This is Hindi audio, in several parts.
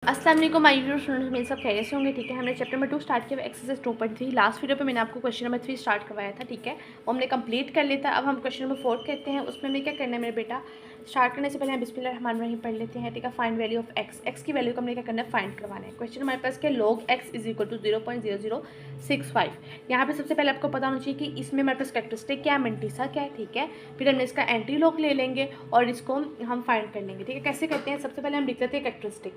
अस्सलाम वालेकुम माय डियर स्टूडेंट्स, मेरे सब खैरियत से होंगे। ठीक है, हमने चैप्टर नंबर 2 स्टार्ट किया एक्सरसाइज 2.3। लास्ट वीडियो पे मैंने आपको क्वेश्चन नंबर 3 स्टार्ट करवाया था। ठीक है, वो हमने कंप्लीट कर लिया था। अब हम क्वेश्चन नंबर 4 कहते हैं। उसमें हमें क्या करना है मेरे बेटा, स्टार्ट करने से पहले हम बिस्मिल्लाह रहमान रहीम पढ़ लेते हैं। ठीक है, find value of x. X की वैल्यू को हमने क्या करना है, फाइंड करवाना है। क्वेश्चन हमारे पास क्या, log x is equal to 0.0065। यहाँ पे सबसे पहले आपको पता होना चाहिए कि इसमें हमारे पास कैरेक्टरिस्टिक क्या है, मेंटिसा क्या है। ठीक है, फिर हमने इसका एंटी लॉग ले लेंगे और इसको हम फाइंड कर लेंगे। ठीक है, कैसे करते हैं, सबसे पहले हम लिख लेते हैं कैरेक्टरिस्टिक।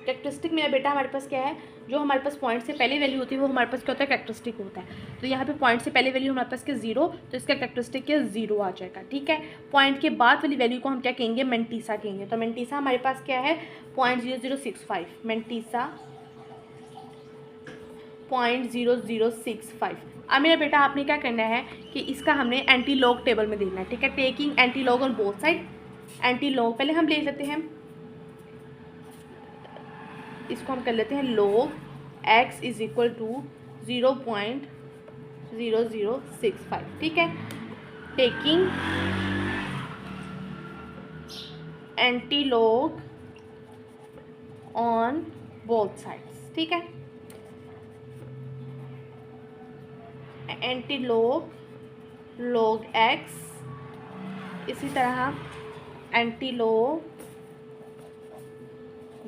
कैरेक्टरिस्टिक मेरा बेटा हमारे पास क्या है, जो हमारे पास पॉइंट से पहले वैल्यू होती है वो हमारे पास क्या होता है, कैरेक्टरिस्टिक होता है। तो यहाँ पे पॉइंट से पहले वैल्यू हमारे पास क्या, 0, तो इसका कैरेक्टरिस्टिक क्या, 0 आ जाएगा। ठीक है, पॉइंट के बाद वाली वैल्यू को हम क्या कहेंगे, मेंटिसा कहेंगे। तो मेंटिसा हमारे पास क्या है, 0.0065। मेंटिसा 0.0065। अब मेरा बेटा आपने क्या करना है कि इसका हमने एंटी लॉग टेबल में देखना है। ठीक है, taking anti log on both side. Anti log पहले हम ले लेते हैं, इसको हम कर लेते हैं log x is equal to 0.0065। ठीक है, taking anti log on both sides. ठीक है, एंटी लॉग x, इसी तरह एंटी लॉग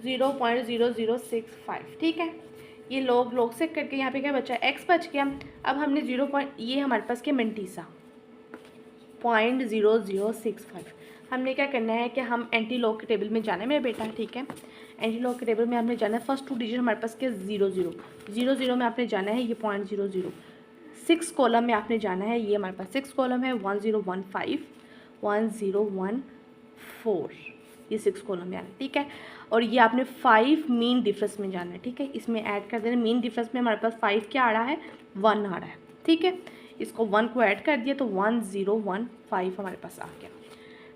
0.0065। ठीक है, ये लॉग से करके यहाँ पे क्या बचा, x बच गया। अब हमने ये हमारे पास क्या, मेंटिसा 0.0065। हमने क्या करना है कि हम एंटी लॉग के टेबल में जाना है मेरा बेटा। ठीक है, एंटी लॉग के टेबल में हमने जाना है, फर्स्ट 2 डिजिट हमारे पास क्या, 00 में आपने जाना है, ये 0.00। 6 कॉलम में आपने जाना है, ये हमारे पास 6 कॉलम है, 1015 1014, ये 6 कॉलम में आना है। ठीक है, और ये आपने 5 मीन डिफरेंस में जाना है। ठीक है, इसमें ऐड कर देना, मीन डिफरेंस में हमारे पास 5 क्या आ रहा है, 1 आ रहा है। ठीक है, इसको 1 को ऐड कर दिया तो 1015 हमारे पास आ गया।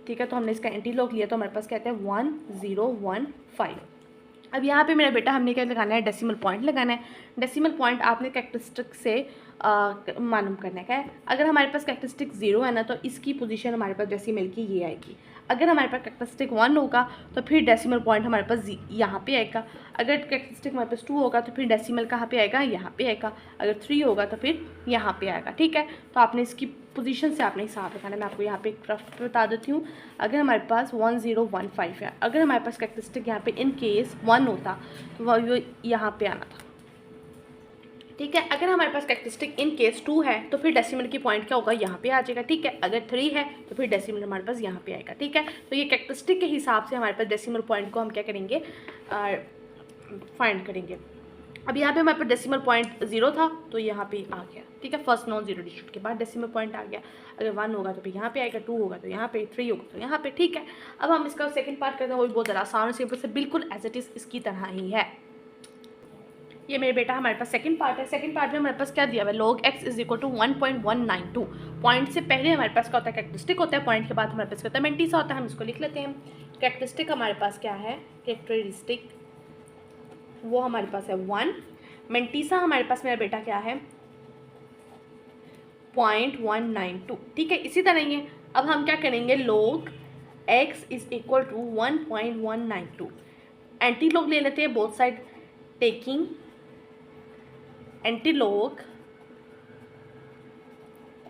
ठीक है, तो हमने इसका एंटी लॉग लिया तो हमारे पास क्या आता है, 1015। अब यहाँ पे मेरा बेटा हमने क्या लगाना है, डेसिमल पॉइंट लगाना है। डेसिमल पॉइंट आपने कैरेक्टरिस्टिक से मालूम करना है। क्या है, अगर हमारे पास कैरेक्टरिस्टिक 0 है ना, तो इसकी पोजीशन हमारे पास डेसिमल की ये आएगी। अगर हमारे पास कैरेक्टरिस्टिक 1 होगा तो फिर डेसिमल पॉइंट हमारे पास यहाँ पे आएगा। अगर कैरेक्टरिस्टिक हमारे पास 2 होगा तो फिर डेसिमल कहाँ पे आएगा, यहाँ पे आएगा। अगर 3 होगा तो फिर यहाँ पे आएगा। ठीक है, तो आपने इसकी पोजीशन से आपने हिसाब रखना है। मैं आपको यहाँ पे एक ग्राफ बता देती हूँ। अगर हमारे पास 1015 है, अगर हमारे पास कैरेक्टरिस्टिक यहाँ पे इन केस 1 होता तो वो यहाँ पे आना था। ठीक है, अगर हमारे पास कैरेक्टरिस्टिक इन केस 2 है तो फिर डेसिमल की पॉइंट क्या होगा, यहाँ पे आ जाएगा। ठीक है, अगर 3 है तो फिर डेसिमल हमारे पास यहाँ पे आएगा। ठीक है, तो ये कैरेक्टरिस्टिक के हिसाब से हमारे पास डेसिमल पॉइंट को हम क्या करेंगे, फाइंड करेंगे। अब यहाँ पे हमारे पास डेसिमल पॉइंट 0 था तो यहाँ पे आ गया। ठीक है, फर्स्ट नॉन जीरो डिजिट के बाद डेसिमल पॉइंट आ गया। अगर 1 होगा तो फिर यहाँ पे आएगा, 2 होगा तो यहाँ पे, 3 होगा तो यहाँ पे। ठीक है, अब हम इसका सेकंड पार्ट करते हैं, वो भी बहुत ज़्यादा आसान है, सिंपल से, बिल्कुल एज इट इज़ इसकी तरह ही है। ये मेरे बेटा हमारे पास सेकंड पार्ट है। सेकंड पार्ट में हमारे पास क्या दिया हुआ है, log x is equal to 1.192। Point से पहले हमारे पास क्या होता है, कैरेक्टरिस्टिक होता है। पॉइंट के बाद हमारे पास क्या होता है, मेंटिसा होता है। हम इसको लिख लेते हैं। कैरेक्टरिस्टिक हमारे पास क्या है, कैरेक्टरिस्टिक वो हमारे पास है 1। मेंटिसा हमारे पास मेरा बेटा क्या है, 0.192। ठीक है, इसी तरह ही है। अब हम क्या करेंगे, log x is equal to 1.192। Anti log ले लेते हैं both side, taking anti log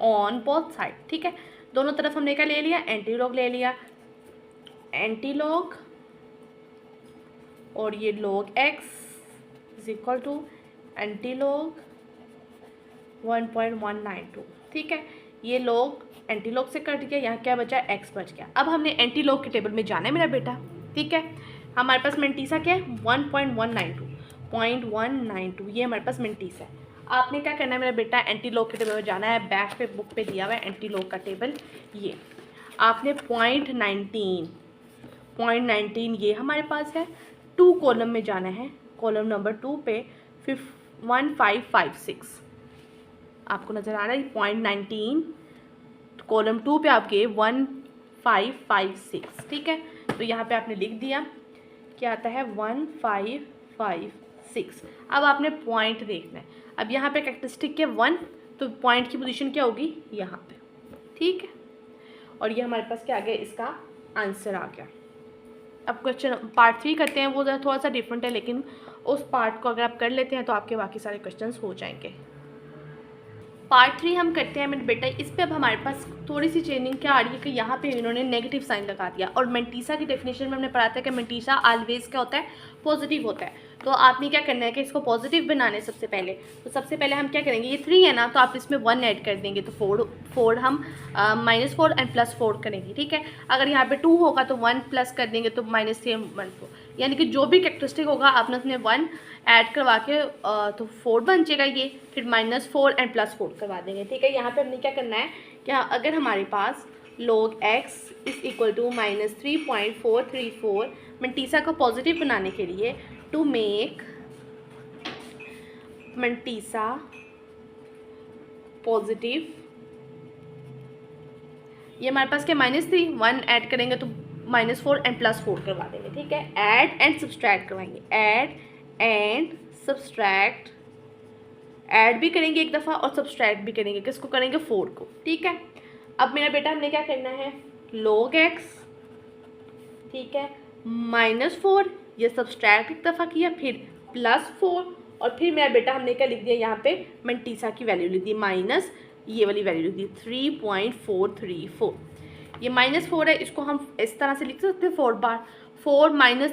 on both side. ठीक है, दोनों तरफ हमने क्या ले लिया, एंटी लॉग ले लिया। एंटी लॉग और ये log x is equal to anti log 1.192। ठीक है, ये लॉग एंटी लॉग से कट गया, यहाँ क्या बचा, x बच गया। अब हमने एंटी लॉग के टेबल में जाना है मेरा बेटा। ठीक है, हमारे पास मेंटिसा क्या है, 1.192, ये हमारे पास मेंटिसा है। आपने क्या करना है मेरा बेटा, एंटी लॉग के टेबल में जाना है। बैक पे बुक पे दिया हुआ है एंटी लॉग का टेबल। ये आपने 0.19 ये हमारे पास है। 2 कॉलम में जाना है, कॉलम नंबर 2 पे 1556 आपको नज़र आ रहा है। 0.19 कॉलम 2 पे आपके 1556। ठीक है, तो यहाँ पे आपने लिख दिया, क्या आता है, 1556। अब आपने पॉइंट देखना है। अब यहाँ पे कैरेक्टरिस्टिक के 1, तो पॉइंट की पोजीशन क्या होगी, यहाँ पे। ठीक है, और ये हमारे पास क्या आ गया, इसका आंसर आ गया। अब क्वेश्चन पार्ट 3 करते हैं, वो थोड़ा सा डिफरेंट है, लेकिन उस पार्ट को अगर आप कर लेते हैं तो आपके बाकी सारे क्वेश्चंस हो जाएंगे। पार्ट 3 हम करते हैं मेरे बेटा। इस पे अब हमारे पास थोड़ी सी चेंजिंग क्या आ रही है कि यहाँ पे इन्होंने नेगेटिव साइन लगा दिया, और मेंटीसा की डेफिनेशन में हमने पढ़ा था कि मेंटीसा ऑलवेज क्या होता है, पॉजिटिव होता है। तो आपने क्या करना है कि इसको पॉजिटिव बनाने सबसे पहले, तो सबसे पहले हम क्या करेंगे, ये 3 है ना, तो आप इसमें 1 ऐड कर देंगे, तो 4 हम -4 एंड +4 करेंगे, ठीक है। अगर यहाँ पे 2 होगा तो 1 प्लस कर देंगे, तो -3 1 4, यानी कि जो भी कैरेक्टरिस्टिक होगा आपने उसमें 1 ऐड करवा के तो 4 बन जाएगा ये, फिर -4 एंड +4 करवा देंगे, ठीक है। यहाँ पे हमने क्या करना है कि अगर हमारे पास log x = -3.434, मेंटीसा को पॉजिटिव बनाने के लिए टू मेक मेंटीसा पॉजिटिव, ये हमारे पास क्या -3 1 ऐड करेंगे तो -4 एंड +4 करवा देंगे, ठीक है। ऐड एंड सब्सट्रैक्ट करवाएंगे, ऐड एंड सब्सट्रैक्ट, ऐड भी करेंगे एक दफ़ा और सब्सट्रैक्ट भी करेंगे, किसको करेंगे, 4 को, ठीक है। अब मेरा बेटा हमने क्या करना है, log x, ठीक है, -4, ये सब्सट्रैक्ट एक दफ़ा किया, फिर +4, और फिर मेरा बेटा हमने क्या लिख दिया यहाँ पे, मेंटीसा की वैल्यू लिख दी, माइनस ये वाली वैल्यू लिख दी 3.434। ये -4 है, इसको हम इस तरह से लिख सकते हैं 4 बार, 4 -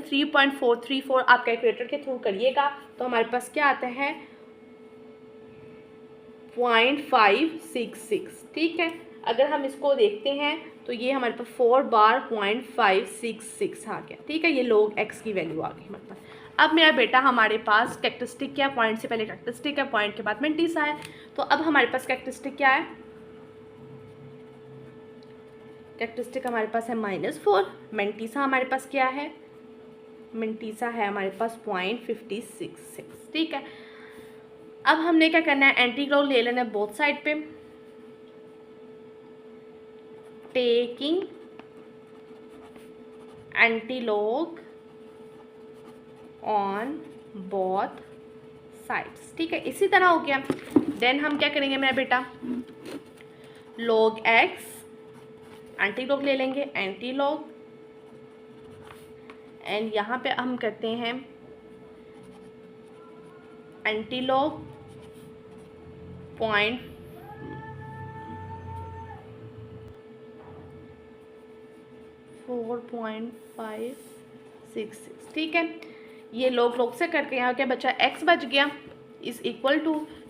3.434 आप कैलकुलेटर के थ्रू करिएगा तो हमारे पास क्या आता है 0.566, ठीक है। अगर हम इसको देखते हैं तो ये हमारे पास 4 बार 0.566 आ गया, ठीक है। ये log x की वैल्यू आ गई हमारे पास। अब मेरा बेटा हमारे पास कैरेक्टरिस्टिक क्या, पॉइंट से पहले कैरेक्टरिस्टिक है, पॉइंट के बाद मेंटीसा है, तो अब हमारे पास कैरेक्टरिस्टिक क्या है, कैरेक्टरिस्टिक हमारे पास है -4, मेंटीसा हमारे पास क्या है, मेंटीसा है हमारे पास 0.566, ठीक है। अब हमने क्या करना है, एंटी लॉग ले लेना है बोथ साइड पे, taking anti log on both sides, ठीक है। इसी तरह हो गया। देन हम क्या करेंगे मेरा बेटा, log x, एंटी लॉग ले लेंगे, एंटी लॉग, एंड यहाँ पे हम करते हैं एंटी लॉग 4.566, ठीक है। ये log से करके यहाँ क्या बचा, x बच गया =,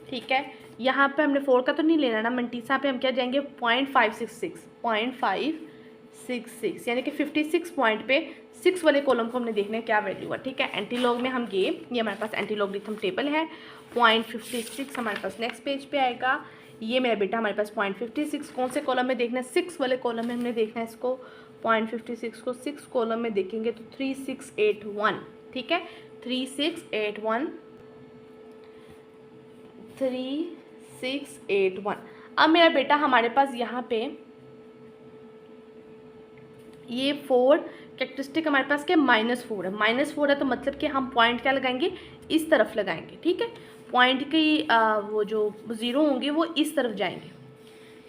ठीक है। यहाँ पे हमने 4 का तो नहीं लेना ना, मेंटीसा पे हम क्या जाएंगे 0.566, यानी कि 56 पॉइंट पे 6 वाले कॉलम को हमने देखना है क्या वैल्यू है, ठीक है। एंटी लॉग में हम ये हमारे पास एंटी लॉगरिथम टेबल है, 0.56 हमारे पास नेक्स्ट पेज पे आएगा। ये मेरा बेटा हमारे पास 0.56 कौन से कॉलम में देखना है, 6 वाले कॉलम में हमने देखना है इसको। 0.56 को 6 कॉलम में देखेंगे तो 3681, ठीक है, 3681। अब मेरा बेटा हमारे पास यहाँ पे ये 4 कैरेक्टरिस्टिक हमारे पास क्या, -4 है, -4 है तो मतलब कि हम पॉइंट क्या लगाएंगे, इस तरफ लगाएंगे, ठीक है। पॉइंट की वो जो 0 होंगे वो इस तरफ जाएंगे,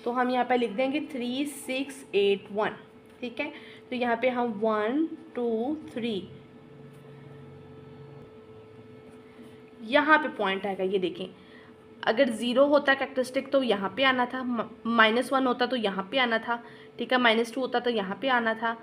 तो हम यहाँ पे लिख देंगे 3681, ठीक है। तो यहाँ पे हम 1 2 3 यहाँ पे पॉइंट आएगा, ये देखें, अगर 0 होता कैरेक्टरिस्टिक तो यहाँ पे आना था, -1 होता तो यहाँ पे आना था, ठीक है, -2 होता तो यहाँ पे आना था,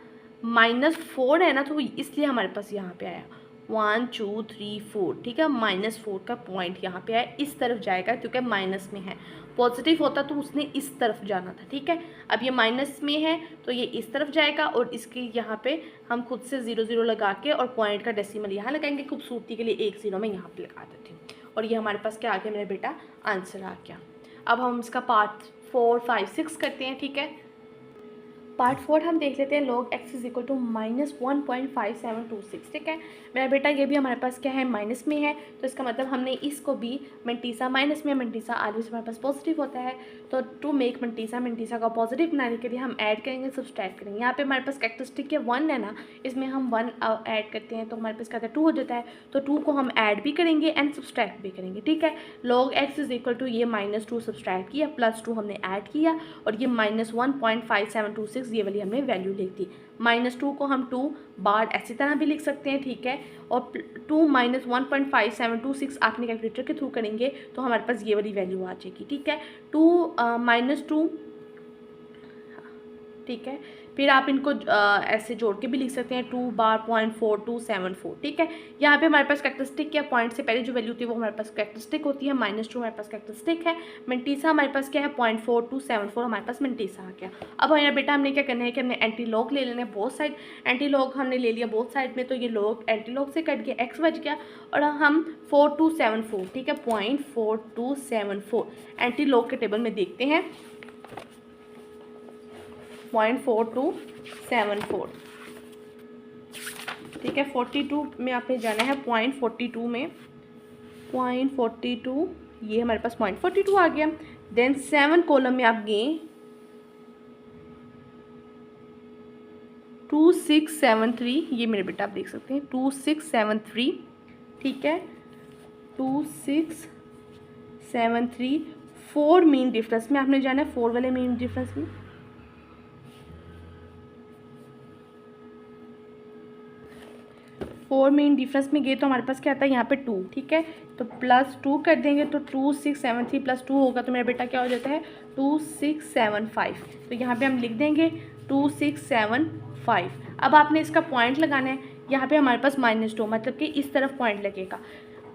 -4 है ना तो इसलिए हमारे पास यहाँ पे आया 1 2 3 4, ठीक है। -4 का पॉइंट यहाँ पे आया, इस तरफ जाएगा क्योंकि माइनस में है, पॉजिटिव होता तो उसने इस तरफ जाना था, ठीक है। अब ये माइनस में है तो ये इस तरफ जाएगा, और इसके यहाँ पे हम खुद से 0 0 लगा के और पॉइंट का डेसिमल यहाँ लगाएंगे, खूबसूरती के लिए 1 0 मैं यहाँ पे लगा देती हूँ, और ये हमारे पास क्या आ गया मेरा बेटा, आंसर आ गया। अब हम इसका पार्ट 4 5 6 करते हैं, ठीक है। पार्ट 4 हम देख लेते हैं, log x = -1.5726, ठीक है। मेरा बेटा ये भी हमारे पास क्या है, माइनस में है, तो इसका मतलब हमने इसको भी मेंटीसा माइनस में, मेंटीसा ऑलवेज हमारे पास पॉजिटिव होता है, तो टू मेक मेंटीसा का पॉजिटिव बनाने के लिए हम ऐड करेंगे, सब्सट्रैक्ट करेंगे। यहाँ पे हमारे पास कैरेक्टरिस्टिक है 1 है ना, इसमें हम 1 ऐड करते हैं तो हमारे पास क्या 2 हो जाता है, तो 2 को हम ऐड भी करेंगे एंड सब्सट्रैक्ट भी करेंगे, ठीक है। log x = ये -2 सब्सट्रैक्ट किया, +2 हमने ऐड किया, और ये -1.5726 6 ये वाली हमने वैल्यू लिख दी। -2 को हम 2 बार ऐसी तरह भी लिख सकते हैं, ठीक है। और 2 - 1.5726 आपने कैलकुलेटर के थ्रू करेंगे तो हमारे पास ये वाली वैल्यू आ जाएगी, ठीक है। 2 ठीक है। फिर आप इनको ऐसे जोड़ के भी लिख सकते हैं 2 बार 0.4274, ठीक है। यहाँ पे हमारे पास कैरेक्टरिस्टिक या पॉइंट से पहले जो वैल्यू थी वो हमारे पास कैरेक्टरिस्टिक होती है। -2 हमारे पास कैरेक्टरिस्टिक है। मेंटीसा हमारे पास क्या है 0.4274 हमारे पास मेंटीसा आ गया। अब हमारा बेटा हमने क्या करना है कि हमने एंटी लॉग ले लेना है बोथ साइड। एंटी लॉग हमने ले लिया बोथ साइड में, तो ये लॉग एंटी लॉग से कट गया, x बच गया और हम 4274, ठीक है, 0.4274 एंटी लॉग के टेबल में देखते हैं 0.4274, ठीक है। 42 में आपने जाना है 0.42 में 0.42, ये हमारे पास 0.42 आ गया। देन 7 कॉलम में आप गए 2673, ये मेरे बेटा आप देख सकते हैं 2673, ठीक है, 2673। 4 मीन डिफरेंस में आपने जाना है, 4 वाले मीन डिफरेंस में 4 मीन डिफरेंस में गए तो हमारे पास क्या आता है यहाँ पे 2, ठीक है। तो +2 कर देंगे तो 2673 + 2 होगा तो मेरा बेटा क्या हो जाता है 2675। तो यहाँ पे हम लिख देंगे 2675। अब आपने इसका पॉइंट लगाना है, यहाँ पे हमारे पास -2 मतलब कि इस तरफ पॉइंट लगेगा।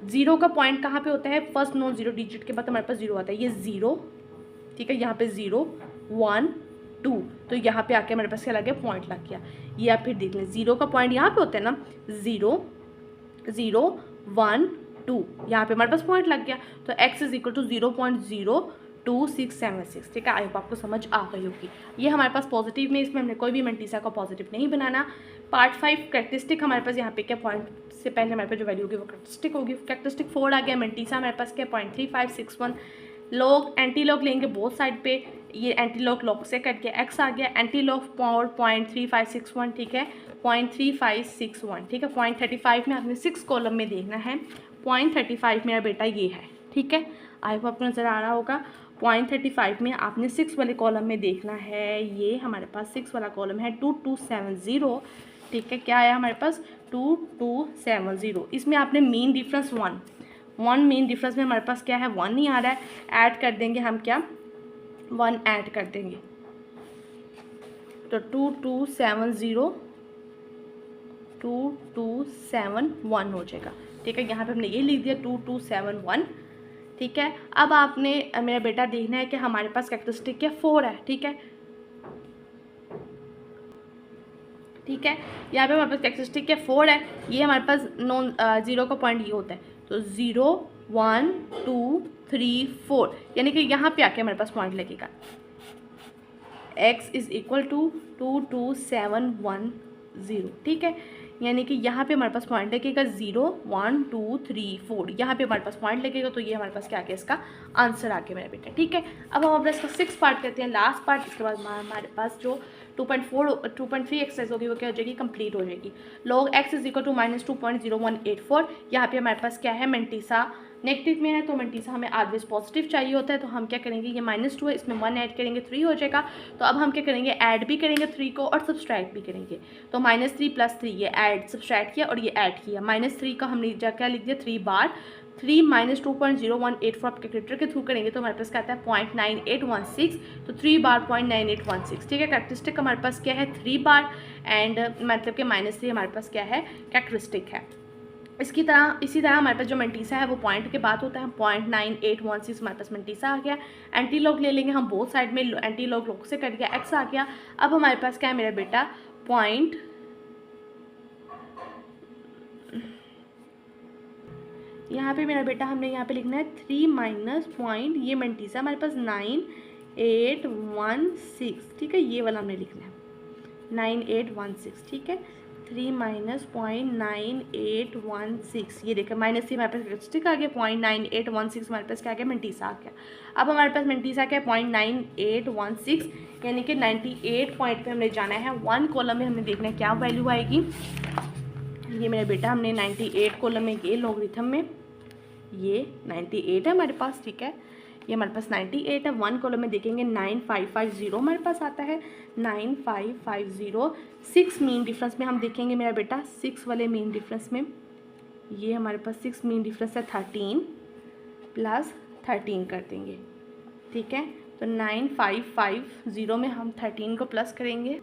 0 का पॉइंट कहाँ पे होता है, फर्स्ट नॉन जीरो डिजिट के बाद हमारे पास 0 आता है, ये 0, ठीक है। यहाँ पे 0 1 2, तो यहाँ पे आके हमारे पास क्या लग गया पॉइंट लग गया। ये आप फिर देख लें 0 का पॉइंट यहाँ पे होता है ना 0 0 1 2, यहाँ पे हमारे पास पॉइंट लग गया। तो x = 0.02676, ठीक है। आई होप आपको समझ आ गई होगी। ये हमारे पास पॉजिटिव में, इसमें हमने कोई भी मेंटीसा को पॉजिटिव नहीं बनाना। पार्ट 5 कैरेक्टरिस्टिक हमारे पास यहाँ पे क्या पॉइंट से पहले हमारे पास जो वैल्यू होगी वो कैरेक्टरिस्टिक होगी। कैरेक्टरिस्टिक 4 आ गया। मेंटीसा हमारे पास क्या 0.3561। लॉग एंटी लॉग लेंगे बोथ साइड पे, ये एंटी लॉग से कट के x आ गया। एंटी लॉग पावर 0.3561, ठीक है, 0.3561, ठीक है। 0.35 में आपने 6 कॉलम में देखना है। 0.35 मेरा बेटा ये है, ठीक है। आई होप आपको नज़र आ रहा होगा। 0.35 में आपने 6 वाले कॉलम में देखना है। ये हमारे पास 6 वाला कॉलम है 2270, ठीक है। क्या आया हमारे पास 2270। इसमें आपने मीन डिफरेंस 1 मीन डिफरेंस में हमारे पास क्या है 1 नहीं आ रहा है, ऐड कर देंगे हम, क्या 1 ऐड कर देंगे तो 2271 हो जाएगा, ठीक है। यहाँ पे हमने ये लिख दिया 2271, ठीक है। अब आपने मेरा बेटा देखना है कि हमारे पास कैरेक्टरिस्टिक क्या 4 है, ठीक है, ठीक है। यहाँ पे हमारे पास कैरेक्टरिस्टिक क्या 4 है। ये हमारे पास नॉन 0 का पॉइंट ये होता है, तो 0 1 2 3 4, यानी कि यहाँ पे आके हमारे पास पॉइंट लगेगा। x = 22710, ठीक है। यानी कि यहाँ पे हमारे पास पॉइंट लगेगा 0 1 2 3 4, यहाँ पे हमारे पास पॉइंट लगेगा। तो ये हमारे पास क्या आ गया, इसका आंसर आ गया मेरा बेटा, ठीक है। अब हम अपना इसका 6 पार्ट करते हैं, लास्ट पार्ट। इसके बाद हमारे पास जो 2.3 एक्सरसाइज होगी वो क्या हो जाएगी, कंप्लीट हो जाएगी। log x = -2.0184। यहाँ पे हमारे पास क्या है मेंटीसा नेगेटिव में है, तो मेंटीसा हमें ऑलवेज पॉजिटिव चाहिए होता है। तो हम क्या करेंगे, ये -2 है, इसमें 1 ऐड करेंगे 3 हो जाएगा। तो अब हम क्या करेंगे, ऐड भी करेंगे 3 को और सब्सट्रैक्ट भी करेंगे। तो -3 + 3, ये ऐड सब्सट्रैक्ट किया और ये ऐड किया। -3 का हमने क्या लिख दिया 3 बार। 3 - 2.0184 आप कैलकुलेटर के थ्रू करेंगे तो हमारे पास क्या आता है 0.9816, तो 3 बार 0.9816, ठीक है। कैरेक्टरिस्टिक हमारे पास क्या है 3 बार एंड मतलब कि -3 हमारे पास क्या है कैरेक्टरिस्टिक है। इसी तरह हमारे पास जो मेंटीसा है वो पॉइंट के बाद होता है। 0.9816 हमारे पास मेंटीसा आ गया। एंटी लॉग ले लेंगे हम बोथ साइड में, एंटी लॉग से कट गया, x आ गया। अब हमारे पास क्या है मेरा बेटा पॉइंट, यहाँ पे मेरा बेटा हमने यहाँ पे लिखना है 3 - पॉइंट, ये मेंटीसा हमारे पास 9816, ठीक है। ये वाला हमने लिखना है 9816, ठीक है। 3 - 0.9816, ये देखिए -3 हमारे पास कैरेक्टरिस्टिक आ गया। 0.9816 हमारे पास क्या आ गया मेंटीसा आ गया। अब हमारे पास मेंटीसा क्या है 0.9816, यानी कि 98 पॉइंट पे हमने जाना है। 1 कॉलम में हमने देखना है क्या वैल्यू आएगी। ये मेरा बेटा हमने 98 कॉलम में ये लॉगरिथम में ये 98 है हमारे पास, ठीक है। ये हमारे पास 98 है। 1 कॉलम में देखेंगे 9550 हमारे पास आता है, 9550। 6 मीन डिफरेंस में हम देखेंगे मेरा बेटा, 6 वाले मीन डिफरेंस में ये हमारे पास 6 मीन डिफरेंस है 13 प्लस 13 कर देंगे, ठीक है। तो 9550 में हम 13 को प्लस करेंगे।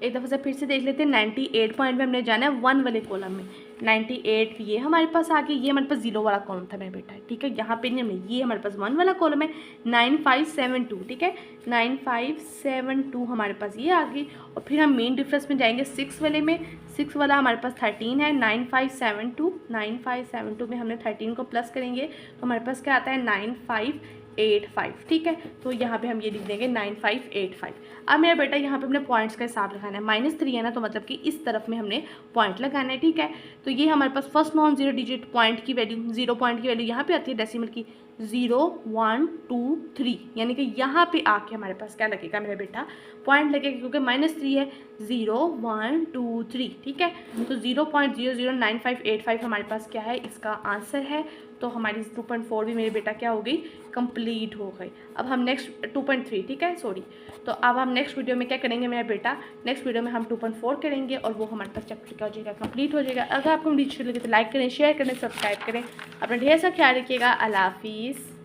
एक दफ़ा से फिर से देख लेते हैं, 98 पॉइंट में हमने जाना है 1 वाले कॉलम में। 98 ये हमारे पास आ गया, ये हमारे पास 0 वाला कॉलम था मेरा बेटा, ठीक है। यहाँ पे नहीं, हमें ये हमारे पास 1 वाला कॉलम है। 9572, ठीक है, 9572 हमारे पास ये आ गई। और फिर हम मेन डिफरेंस में जाएंगे 6 वाले में। 6 वाला हमारे पास 13 है, 9572 में हमने 13 को प्लस करेंगे तो हमारे पास क्या आता है 9585, ठीक है। तो यहाँ पे हम ये लिख देंगे 9585। अब मेरा बेटा यहाँ पे हमने पॉइंट्स का हिसाब लगाना है, -3 है ना, तो मतलब कि इस तरफ में हमने पॉइंट लगाना है, ठीक है। तो ये हमारे पास first non zero digit point की वैल्यू, 0 पॉइंट की वैल्यू यहाँ पे आती है डेसिमल की 0 1 2 3, यानी कि यहाँ पे आके हमारे पास क्या लगेगा मेरा बेटा, पॉइंट लगेगा, क्योंकि -3 है। 0 1 2 3, ठीक है। तो 0.009585 हमारे पास क्या है, इसका आंसर है। तो हमारी 2.4 भी मेरे बेटा क्या हो गई, कंप्लीट हो गई। अब हम नेक्स्ट 2.3, ठीक है, सॉरी। तो अब हम नेक्स्ट वीडियो में क्या करेंगे मेरा बेटा, नेक्स्ट वीडियो में हम 2.4 करेंगे और वो हमारे पास चैप्टर क्या हो जाएगा, कंप्लीट हो जाएगा। अगर आपको वीडियो अच्छी लगे तो लाइक करें, शेयर करें, सब्सक्राइब करें। अपना ढेर सा ख्याल रखिएगा। अल्लाह हाफिज़।